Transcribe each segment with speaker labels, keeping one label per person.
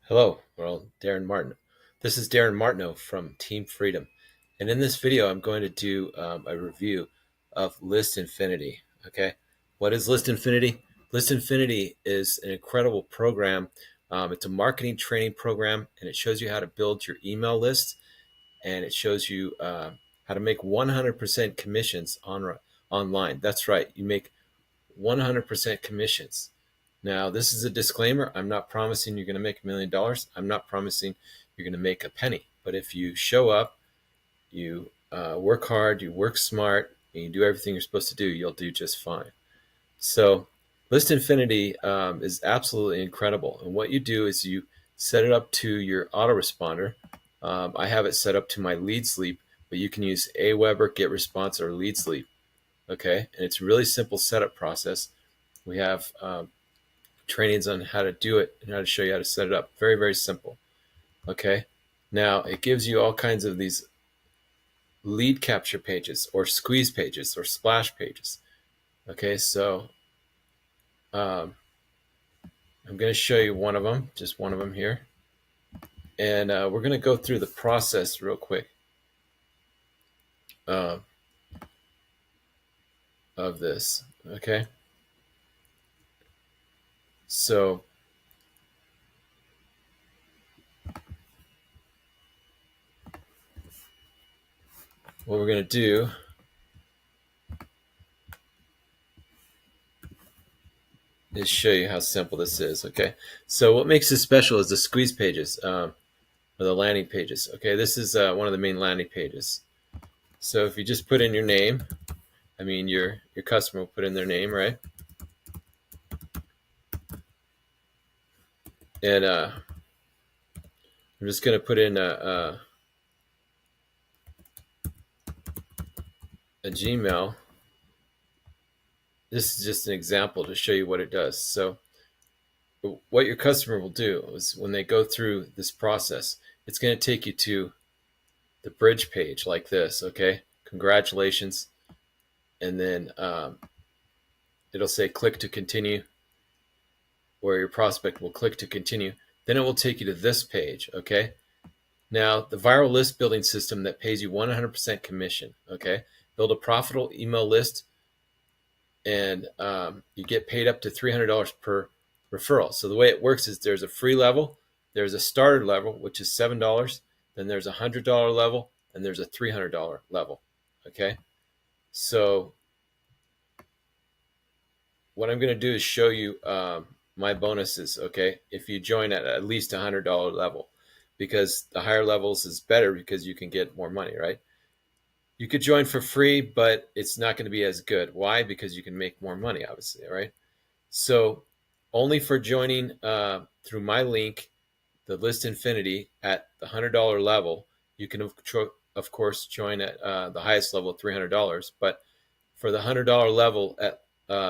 Speaker 1: Hello, Darren Martin. This is Darren Martineau from Team Freedom. And in this video, I'm going to do a review of List Infinity. Okay. What is List Infinity? List Infinity is an incredible program. It's a marketing training program, and it shows you how to build your email list, and it shows you how to make 100% commissions online. That's right. You make 100% commissions. Now, this is a disclaimer. I'm not promising you're going to make $1,000,000. I'm not promising you're going to make a penny. But if you show up, you work hard, you work smart, and you do everything you're supposed to do, you'll do just fine. So List Infinity is absolutely incredible. And what you do is you set it up to your autoresponder. I have it set up to my lead sleep, but you can use Aweber, GetResponse, or lead sleep. Okay, and it's a really simple setup process. We have trainings on how to do it and how to show you how to set it up. Very, very simple. Okay. Now it gives you all kinds of these lead capture pages or squeeze pages or splash pages. Okay. So I'm going to show you one of them, just one of them here. And we're going to go through the process real quick of this. Okay. So what we're going to do is show you how simple this is. Okay. So what makes this special is the squeeze pages or the landing pages. Okay. This is one of the main landing pages. So if you just put in your name, I mean, your customer will put in their name, right? And I'm just going to put in a Gmail. This is just an example to show you what it does. So what your customer will do is when they go through this process, it's going to take you to the bridge page like this. Okay, congratulations. And then it'll say click to continue, where your prospect will click to continue. Then it will take you to this page. Okay. Now, the viral list building system that pays you 100% commission. Okay. Build a profitable email list, and you get paid up to $300 per referral. So the way it works is there's a free level, there's a starter level, which is $7, then there's a $100 level, and there's a $300 level. Okay. So what I'm going to do is show you my bonuses. Okay. If you join at least $100 level, because the higher levels is better because you can get more money, right? You could join for free, but it's not going to be as good. Why? Because you can make more money, obviously, right? So only for joining through my link, the List Infinity, at the $100 level, you can of course join at the highest level, $300. But for the $100 level at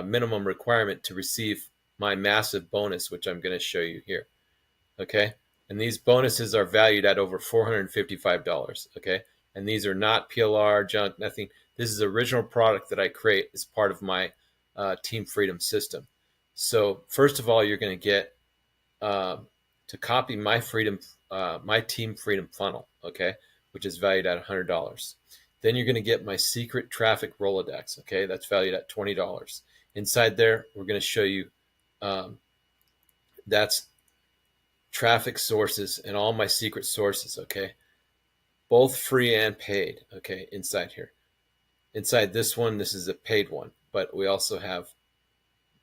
Speaker 1: minimum requirement to receive my massive bonus, which I'm going to show you here. Okay. And these bonuses are valued at over $455. Okay. And these are not PLR, junk, nothing. This is original product that I create as part of my Team Freedom system. So first of all, you're going to get to copy my Team Freedom funnel, okay, which is valued at $100. Then you're going to get my secret traffic Rolodex, okay, that's valued at $20. Inside there, we're going to show you that's traffic sources and all my secret sources, okay, both free and paid, okay, inside here. Inside this one, this is a paid one, but we also have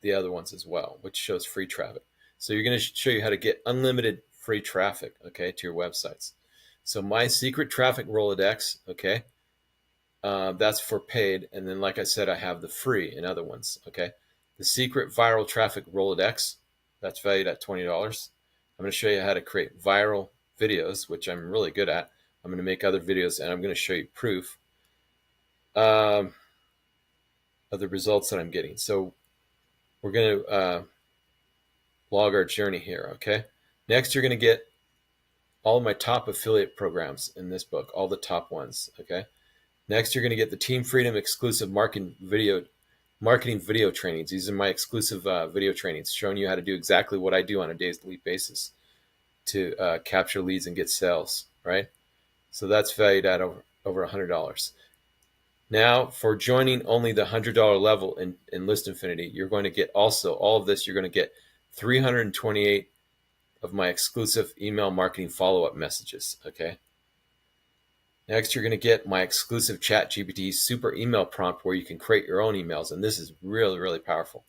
Speaker 1: the other ones as well, which shows free traffic. So you're going to show you how to get unlimited free traffic, okay, to your websites. So my secret traffic Rolodex, okay, that's for paid. And then, like I said, I have the free and other ones, okay. The secret viral traffic Rolodex, that's valued at $20. I'm going to show you how to create viral videos, which I'm really good at. I'm going to make other videos, and I'm going to show you proof of the results that I'm getting. So we're going to log our journey here, okay? Next, you're going to get all of my top affiliate programs in this book, all the top ones, okay? Next, you're going to get the Team Freedom exclusive marketing video trainings. These are my exclusive video trainings showing you how to do exactly what I do on a daily basis. to capture leads and get sales, right? So that's valued at over $100. Now, for joining only the $100 level in List Infinity, you're going to get also all of this. You're going to get 328 of my exclusive email marketing follow-up messages, okay? Next, you're going to get my exclusive ChatGPT super email prompt where you can create your own emails, and this is really, really powerful.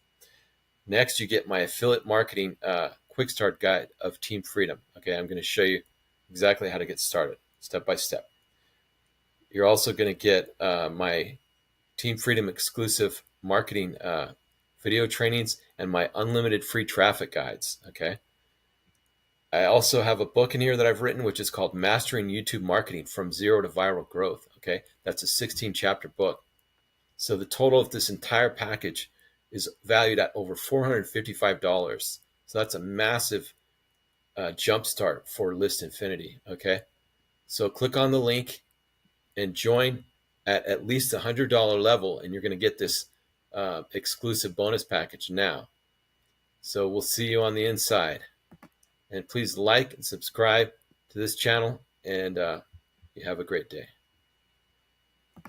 Speaker 1: Next, you get my affiliate marketing quick start guide of Team Freedom. Okay, I'm going to show you exactly how to get started, step by step. You're also going to get my Team Freedom exclusive marketing video trainings and my unlimited free traffic guides, okay? I also have a book in here that I've written, which is called Mastering YouTube Marketing from Zero to Viral Growth. Okay, that's a 16-chapter book. So the total of this entire package is valued at over $455. So that's a massive jump start for List Infinity. Okay, so click on the link and join at least the $100 level, and you're going to get this exclusive bonus package now. So we'll see you on the inside. And please like and subscribe to this channel, and you have a great day.